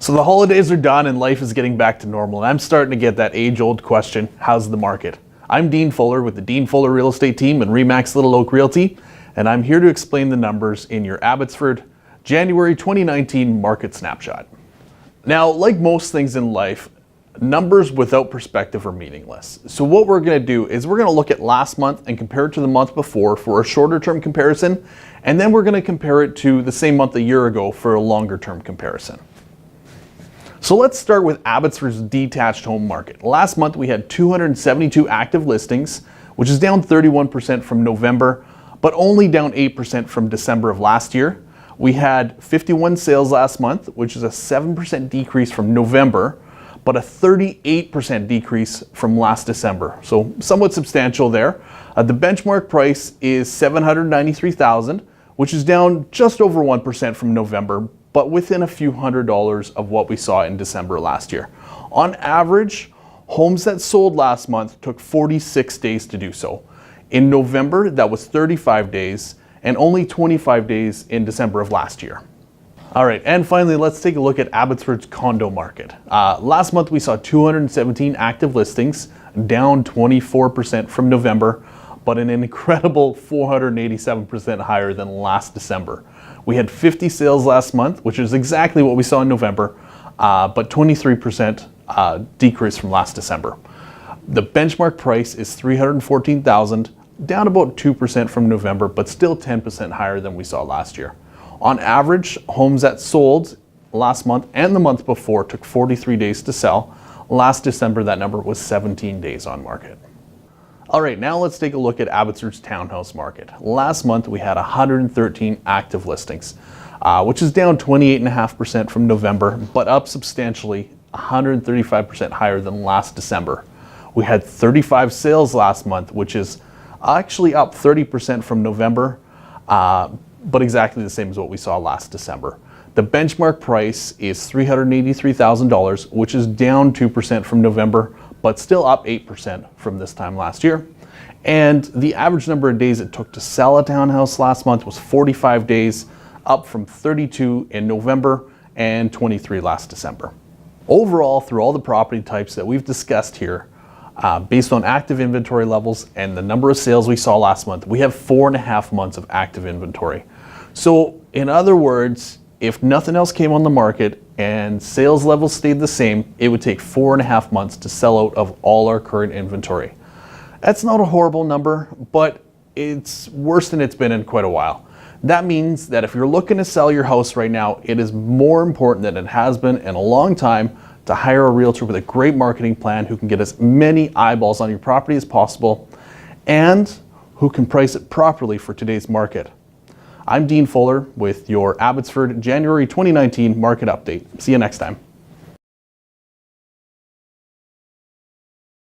So the holidays are done and life is getting back to normal, and I'm starting to get that age-old question, how's the market? I'm Dean Fuller with the Dean Fuller Real Estate Team and RE/MAX Little Oak Realty, and I'm here to explain the numbers in your Abbotsford January 2019 market snapshot. Now, like most things in life, numbers without perspective are meaningless. So what we're going to do is we're going to look at last month and compare it to the month before for a shorter term comparison, and then we're going to compare it to the same month a year ago for a longer term comparison. So let's start with Abbotsford's detached home market. Last month we had 272 active listings, which is down 31% from November, but only down 8% from December of last year. We had 51 sales last month, which is a 7% decrease from November, but a 38% decrease from last December. So somewhat substantial there. The benchmark price is $793,000, which is down just over 1% from November, but within a few $100s of what we saw in December last year. On average, homes that sold last month took 46 days to do so. In November, that was 35 days, and only 25 days in December of last year. All right, and finally, let's take a look at Abbotsford's condo market. Last month, we saw 217 active listings, down 24% from November, but an incredible 487% higher than last December. We had 50 sales last month, which is exactly what we saw in November, but 23% decrease from last December. The benchmark price is $314,000, down about 2% from November, but still 10% higher than we saw last year. On average, homes that sold last month and the month before took 43 days to sell. Last December, that number was 17 days on market. All right, now let's take a look at Abbotsford's townhouse market. Last month, we had 113 active listings, which is down 28.5% from November, but up substantially 135% higher than last December. We had 35 sales last month, which is actually up 30% from November, but exactly the same as what we saw last December. The benchmark price is $383,000, which is down 2% from November, but still up 8% from this time last year. And the average number of days it took to sell a townhouse last month was 45 days, up from 32 in November and 23 last December. Overall, through all the property types that we've discussed here, based on active inventory levels and the number of sales we saw last month, we have 4.5 months of active inventory. So in other words, if nothing else came on the market and sales levels stayed the same, it would take 4.5 months to sell out of all our current inventory. That's not a horrible number, but it's worse than it's been in quite a while. That means that if you're looking to sell your house right now, it is more important than it has been in a long time to hire a realtor with a great marketing plan who can get as many eyeballs on your property as possible and who can price it properly for today's market. I'm Dean Fuller with your Abbotsford January 2019 market update. See you next time.